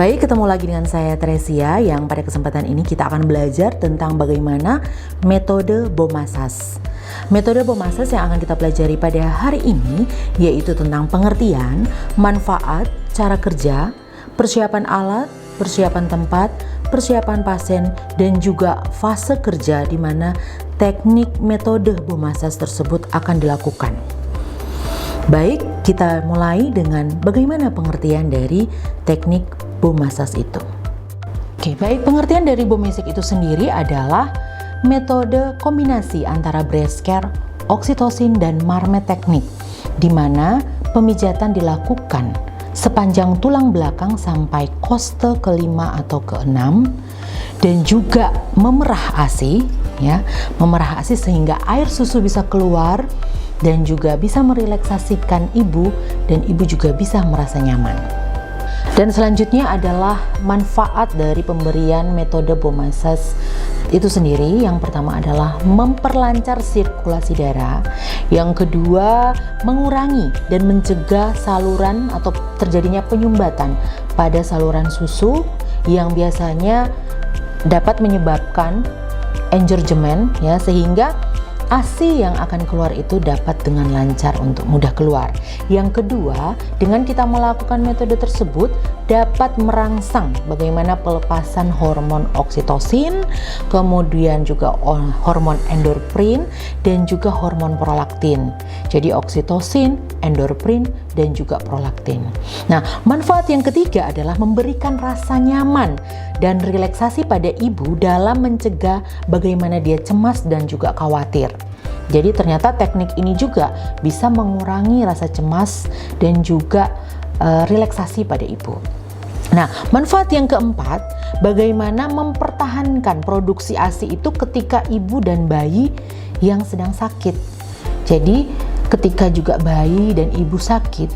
Baik, ketemu lagi dengan saya Tresia yang pada kesempatan ini kita akan belajar tentang bagaimana metode bom massage. Metode bom massage yang akan kita pelajari pada hari ini yaitu tentang pengertian, manfaat, cara kerja, persiapan alat, persiapan tempat, persiapan pasien, dan juga fase kerja di mana teknik metode bom massage tersebut akan dilakukan. Baik, kita mulai dengan bagaimana pengertian dari teknik bom massage itu. Oke, baik, pengertian dari bom massage itu sendiri adalah metode kombinasi antara breast care, oksitosin, dan marmet teknik, di mana pemijatan dilakukan sepanjang tulang belakang sampai koste kelima atau keenam, dan juga memerah ASI, ya, memerah ASI sehingga air susu bisa keluar dan juga bisa merelaksasikan ibu, dan ibu juga bisa merasa nyaman. Dan selanjutnya adalah manfaat dari pemberian metode bom massage itu sendiri. Yang pertama adalah memperlancar sirkulasi darah. Yang kedua, mengurangi dan mencegah saluran atau terjadinya penyumbatan pada saluran susu yang biasanya dapat menyebabkan engorgement, ya, sehingga ASI yang akan keluar itu dapat dengan lancar untuk mudah keluar. Yang kedua, dengan kita melakukan metode tersebut dapat merangsang bagaimana pelepasan hormon oksitosin, kemudian juga hormon endorfin, dan juga hormon prolaktin. Jadi oksitosin, endorfin, dan juga prolaktin. Nah, manfaat yang ketiga adalah memberikan rasa nyaman dan relaksasi pada ibu dalam mencegah bagaimana dia cemas dan juga khawatir. Jadi ternyata teknik ini juga bisa mengurangi rasa cemas dan juga relaksasi pada ibu. Nah, manfaat yang keempat, bagaimana mempertahankan produksi ASI itu ketika ibu dan bayi yang sedang sakit. Jadi ketika juga bayi dan ibu sakit,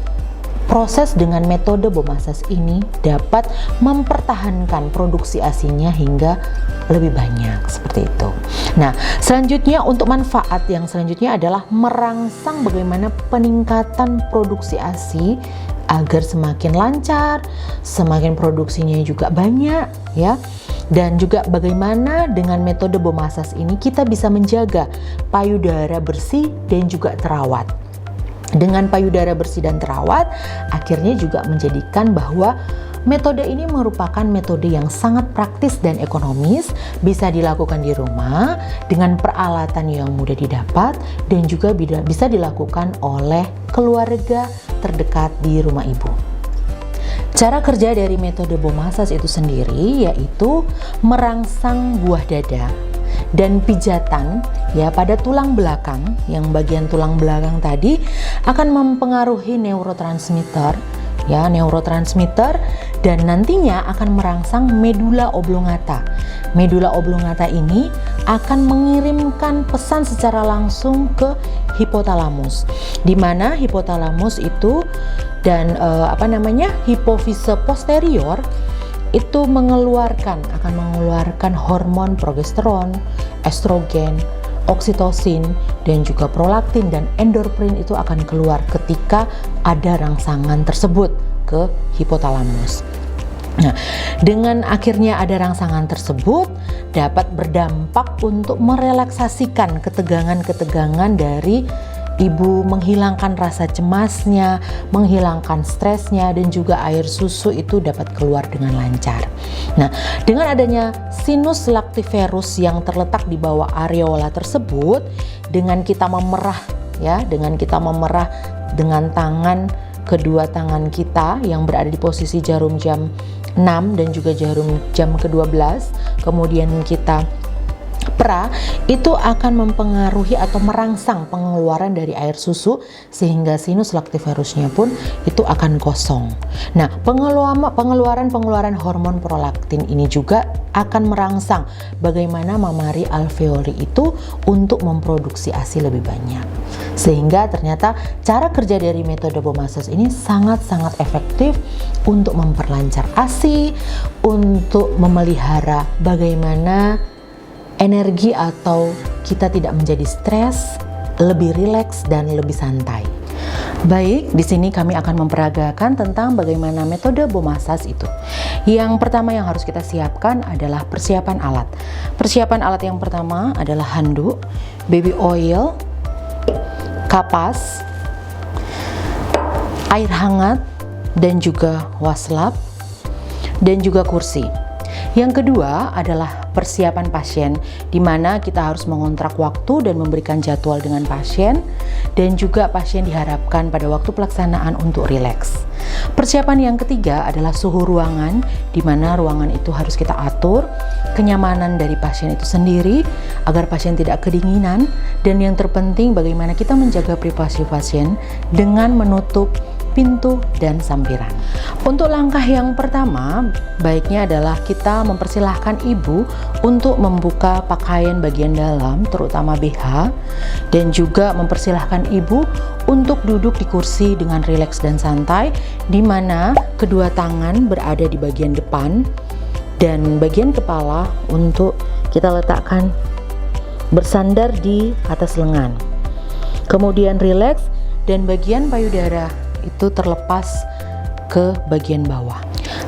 proses dengan metode bom massage ini dapat mempertahankan produksi ASI-nya hingga lebih banyak, seperti itu. Nah, selanjutnya untuk manfaat yang selanjutnya adalah merangsang bagaimana peningkatan produksi ASI agar semakin lancar, semakin produksinya juga banyak, ya. Dan juga bagaimana dengan metode bom massage ini kita bisa menjaga payudara bersih dan juga terawat. Dengan payudara bersih dan terawat, akhirnya juga menjadikan bahwa metode ini merupakan metode yang sangat praktis dan ekonomis, bisa dilakukan di rumah dengan peralatan yang mudah didapat, dan juga bisa dilakukan oleh keluarga terdekat di rumah ibu. Cara kerja dari metode bom massage itu sendiri yaitu merangsang buah dada dan pijatan, ya, pada tulang belakang. Yang bagian tulang belakang tadi akan mempengaruhi neurotransmitter, ya, neurotransmitter, dan nantinya akan merangsang medula oblongata. Medula oblongata ini akan mengirimkan pesan secara langsung ke hipotalamus, di mana hipotalamus itu dan hipofise posterior itu akan mengeluarkan hormon progesteron, estrogen, oksitosin, dan juga prolaktin dan endorfin itu akan keluar ketika ada rangsangan tersebut ke hipotalamus. Nah, dengan akhirnya ada rangsangan tersebut dapat berdampak untuk merelaksasikan ketegangan-ketegangan dari ibu, menghilangkan rasa cemasnya, menghilangkan stresnya, dan juga air susu itu dapat keluar dengan lancar. Nah, dengan adanya sinus lactiferus yang terletak di bawah areola tersebut, dengan kita memerah, ya, dengan tangan, kedua tangan kita yang berada di posisi jarum jam 6 dan juga jarum jam ke-12, kemudian kita pra, itu akan mempengaruhi atau merangsang pengeluaran dari air susu sehingga sinus lactiferusnya pun itu akan kosong. Nah, pengeluaran hormon prolaktin ini juga akan merangsang bagaimana mamari alveoli itu untuk memproduksi ASI lebih banyak. Sehingga ternyata cara kerja dari metode bom massage ini sangat-sangat efektif untuk memperlancar ASI, untuk memelihara bagaimana energi atau kita tidak menjadi stres, lebih rileks dan lebih santai. Baik, di sini kami akan memperagakan tentang bagaimana metode bom massage itu. Yang pertama yang harus kita siapkan adalah persiapan alat. Persiapan alat yang pertama adalah handuk, baby oil, kapas, air hangat, dan juga waslap, dan juga kursi. Yang kedua adalah persiapan pasien, di mana kita harus mengontrak waktu dan memberikan jadwal dengan pasien, dan juga pasien diharapkan pada waktu pelaksanaan untuk rileks. Persiapan yang ketiga adalah suhu ruangan, di mana ruangan itu harus kita atur, kenyamanan dari pasien itu sendiri, agar pasien tidak kedinginan, dan yang terpenting bagaimana kita menjaga privasi pasien dengan menutup pintu dan sampiran. Untuk langkah yang pertama, baiknya adalah kita mempersilahkan ibu untuk membuka pakaian bagian dalam, terutama BH, dan juga mempersilahkan ibu untuk duduk di kursi dengan rileks dan santai, di mana kedua tangan berada di bagian depan dan bagian kepala untuk kita letakkan bersandar di atas lengan. Kemudian rileks dan bagian payudara itu terlepas ke bagian bawah.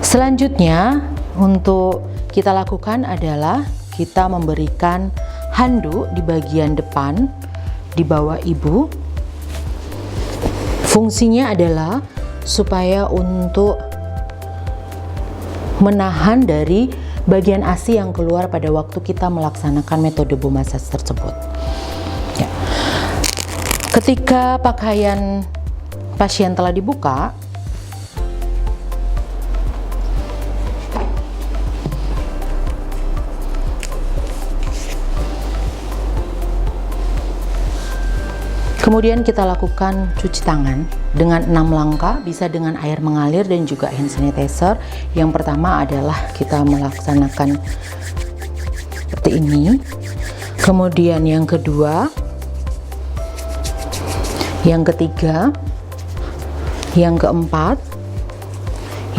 Selanjutnya untuk kita lakukan adalah kita memberikan handuk di bagian depan di bawah ibu. Fungsinya adalah supaya untuk menahan dari bagian ASI yang keluar pada waktu kita melaksanakan metode bom massage tersebut. Ya. Ketika pakaian pasien telah dibuka, kemudian kita lakukan cuci tangan dengan 6 langkah, bisa dengan air mengalir dan juga hand sanitizer. Yang pertama adalah kita melaksanakan seperti ini. Kemudian yang kedua, yang ketiga, yang keempat,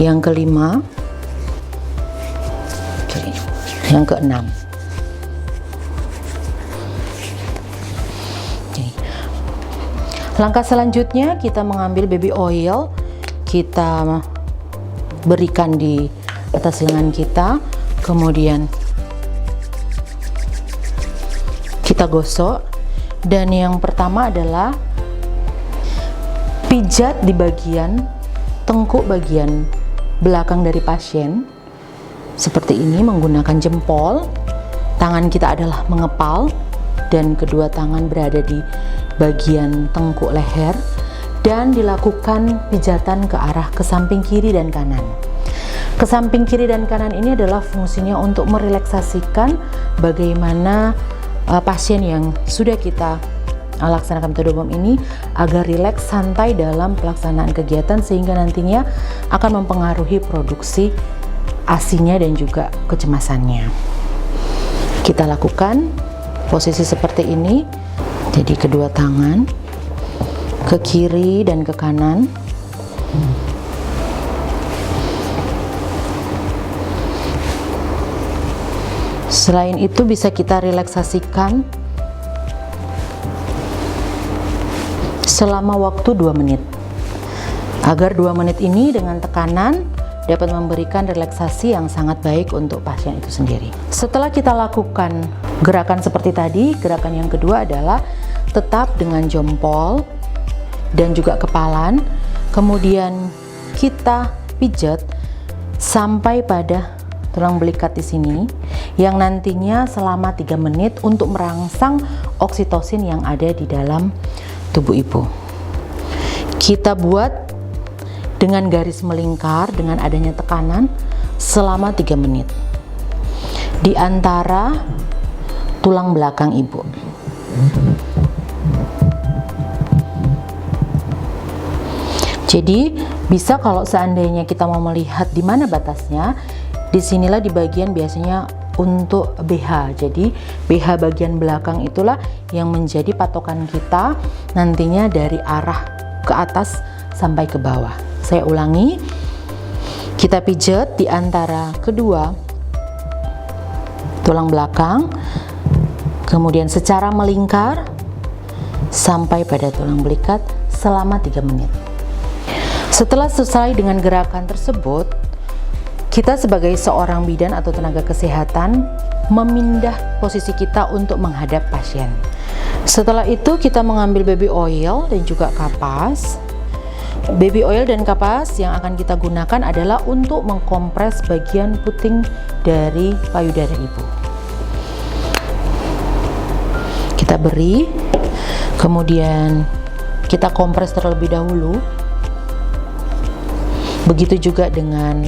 yang kelima, yang keenam. Langkah selanjutnya kita mengambil baby oil, kita berikan di atas lengan kita, kemudian kita gosok, dan yang pertama adalah pijat di bagian tengkuk bagian belakang dari pasien seperti ini menggunakan jempol. Tangan kita adalah mengepal dan kedua tangan berada di bagian tengkuk leher, dan dilakukan pijatan ke arah ke samping kiri dan kanan. Ke samping kiri dan kanan ini adalah fungsinya untuk merelaksasikan bagaimana pasien yang sudah kita laksanakan metode bom ini agar rileks, santai dalam pelaksanaan kegiatan, sehingga nantinya akan mempengaruhi produksi ASI-nya dan juga kecemasannya. Kita lakukan posisi seperti ini, jadi kedua tangan ke kiri dan ke kanan. Selain itu bisa kita relaksasikan selama waktu 2 menit, agar 2 menit ini dengan tekanan dapat memberikan relaksasi yang sangat baik untuk pasien itu sendiri. Setelah kita lakukan gerakan seperti tadi, gerakan yang kedua adalah tetap dengan jempol dan juga kepalan, kemudian kita pijat sampai pada tulang belikat di sini, yang nantinya selama 3 menit untuk merangsang oksitosin yang ada di dalam tubuh ibu. Kita buat dengan garis melingkar dengan adanya tekanan selama 3 menit di antara tulang belakang ibu. Jadi bisa kalau seandainya kita mau melihat di mana batasnya, disinilah di bagian biasanya untuk BH. Jadi BH bagian belakang itulah yang menjadi patokan kita nantinya dari arah ke atas sampai ke bawah. Saya ulangi, kita pijat di antara kedua tulang belakang, kemudian secara melingkar sampai pada tulang belikat selama 3 menit. Setelah selesai dengan gerakan tersebut, kita sebagai seorang bidan atau tenaga kesehatan memindah posisi kita untuk menghadap pasien. Setelah itu kita mengambil baby oil dan juga kapas. Baby oil dan kapas yang akan kita gunakan adalah untuk mengkompres bagian puting dari payudara ibu. Kita beri, kemudian kita kompres terlebih dahulu. Begitu juga dengan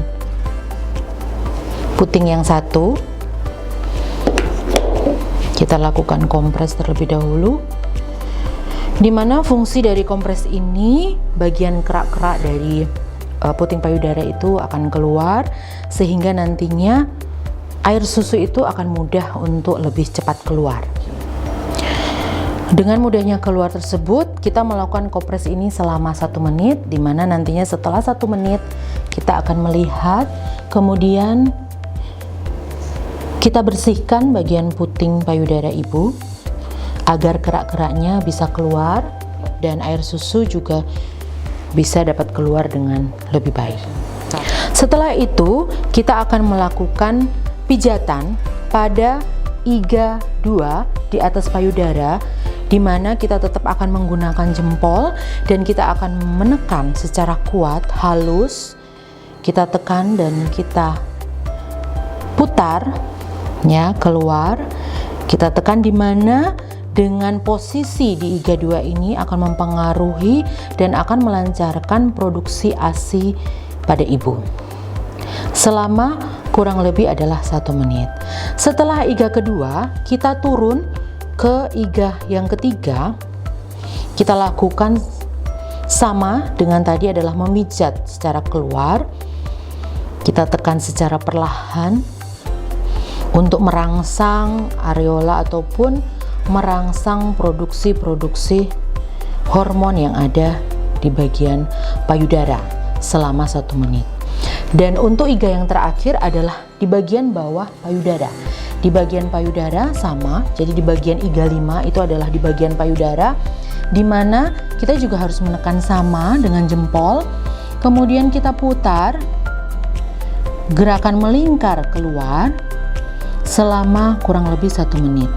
puting yang satu. Kita lakukan kompres terlebih dahulu, di mana fungsi dari kompres ini bagian kerak-kerak dari puting payudara itu akan keluar, sehingga nantinya air susu itu akan mudah untuk lebih cepat keluar. Dengan mudahnya keluar tersebut, kita melakukan kompres ini selama 1 menit, di mana nantinya setelah 1 menit kita akan melihat, kemudian kita bersihkan bagian puting payudara ibu agar kerak-keraknya bisa keluar dan air susu juga bisa dapat keluar dengan lebih baik. Setelah itu, kita akan melakukan pijatan pada iga 2 di atas payudara, di mana kita tetap akan menggunakan jempol dan kita akan menekan secara kuat, halus. Kita tekan dan kita putar ya keluar. Kita tekan, di mana dengan posisi di iga 2 ini akan mempengaruhi dan akan melancarkan produksi ASI pada ibu selama kurang lebih adalah 1 menit. Setelah iga kedua, kita turun ke iga yang ketiga. Kita lakukan sama dengan tadi, adalah memijat secara keluar. Kita tekan secara perlahan untuk merangsang areola ataupun merangsang produksi hormon yang ada di bagian payudara selama 1 menit. Dan untuk iga yang terakhir adalah di bagian bawah payudara. Di bagian payudara sama, jadi di bagian iga 5 itu adalah di bagian payudara, di mana kita juga harus menekan sama dengan jempol. Kemudian kita putar, gerakan melingkar keluar selama kurang lebih 1 menit.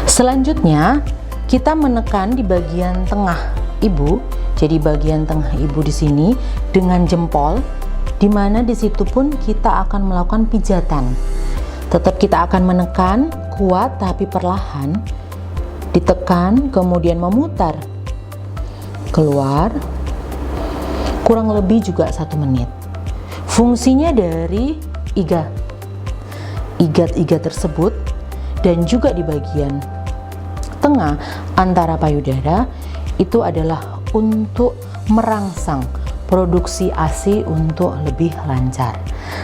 Selanjutnya, kita menekan di bagian tengah ibu, jadi bagian tengah ibu di sini dengan jempol, di mana di situ pun kita akan melakukan pijatan. Tetap kita akan menekan kuat tapi perlahan, ditekan kemudian memutar keluar, kurang lebih juga 1 menit. Fungsinya dari iga tersebut dan juga di bagian tengah antara payudara itu adalah untuk merangsang produksi ASI untuk lebih lancar.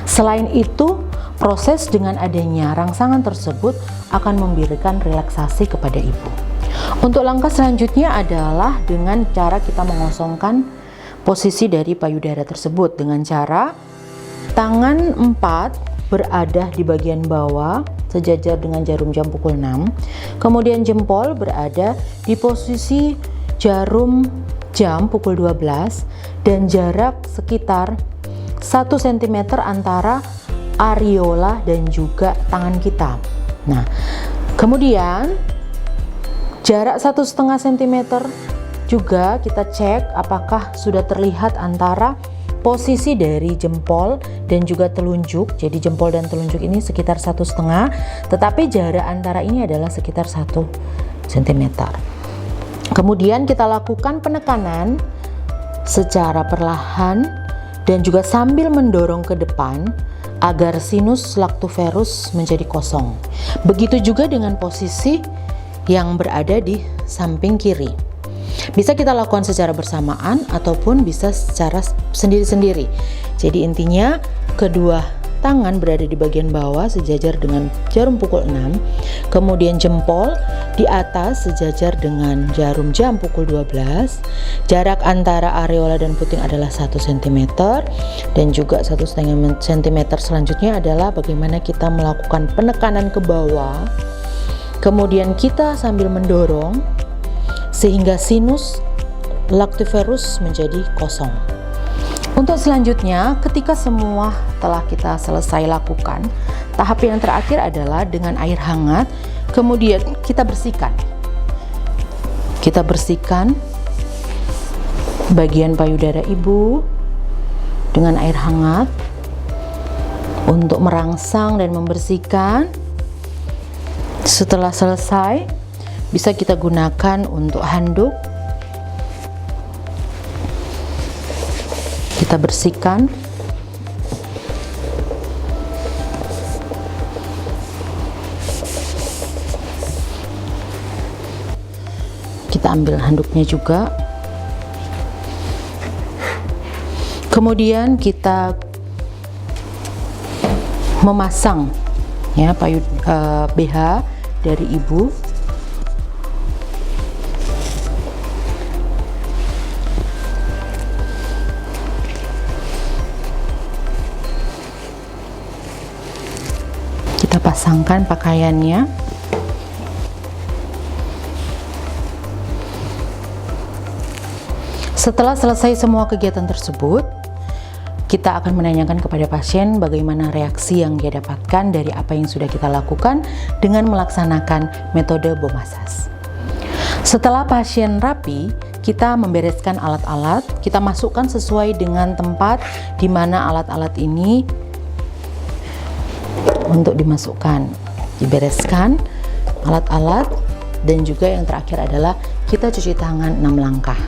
Selain itu, proses dengan adanya rangsangan tersebut akan memberikan relaksasi kepada ibu. Untuk langkah selanjutnya adalah dengan cara kita mengosongkan posisi dari payudara tersebut dengan cara tangan 4 berada di bagian bawah sejajar dengan jarum jam pukul 6. Kemudian jempol berada di posisi jarum jam pukul 12 dan jarak sekitar 1 cm antara areola dan juga tangan kita. Nah, kemudian jarak 1,5 cm juga kita cek apakah sudah terlihat antara posisi dari jempol dan juga telunjuk. Jadi jempol dan telunjuk ini sekitar 1,5, tetapi jarak antara ini adalah sekitar 1 cm. Kemudian kita lakukan penekanan secara perlahan dan juga sambil mendorong ke depan agar sinus lactoferus menjadi kosong. Begitu juga dengan posisi yang berada di samping kiri. Bisa kita lakukan secara bersamaan ataupun bisa secara sendiri-sendiri. Jadi intinya kedua tangan berada di bagian bawah sejajar dengan jarum pukul 6, kemudian jempol di atas sejajar dengan jarum jam pukul 12. Jarak antara areola dan puting adalah 1 cm dan juga 1,5 cm. Selanjutnya adalah bagaimana kita melakukan penekanan ke bawah, kemudian kita sambil mendorong sehingga sinus lactiferus menjadi kosong. Untuk selanjutnya, ketika semua telah kita selesai lakukan, tahap yang terakhir adalah dengan air hangat, kemudian kita bersihkan. Kita bersihkan bagian payudara ibu dengan air hangat untuk merangsang dan membersihkan. Setelah selesai, bisa kita gunakan untuk handuk. Kita bersihkan. Kita ambil handuknya juga. Kemudian kita memasang ya BH dari ibu. Kita pasangkan pakaiannya. Setelah selesai semua kegiatan tersebut, kita akan menanyakan kepada pasien bagaimana reaksi yang dia dapatkan dari apa yang sudah kita lakukan dengan melaksanakan metode Bomassage. Setelah pasien rapi, kita membereskan alat-alat, kita masukkan sesuai dengan tempat di mana alat-alat ini untuk dimasukkan, dibereskan alat-alat, dan juga yang terakhir adalah kita cuci tangan 6 langkah.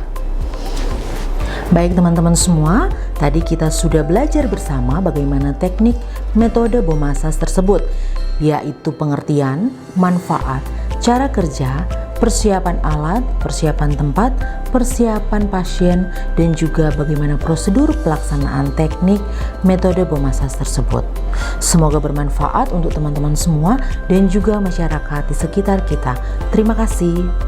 Baik teman-teman semua, tadi kita sudah belajar bersama bagaimana teknik metode Bomassage tersebut, yaitu pengertian, manfaat, cara kerja, persiapan alat, persiapan tempat, persiapan pasien, dan juga bagaimana prosedur pelaksanaan teknik metode Bomassage tersebut. Semoga bermanfaat untuk teman-teman semua dan juga masyarakat di sekitar kita. Terima kasih.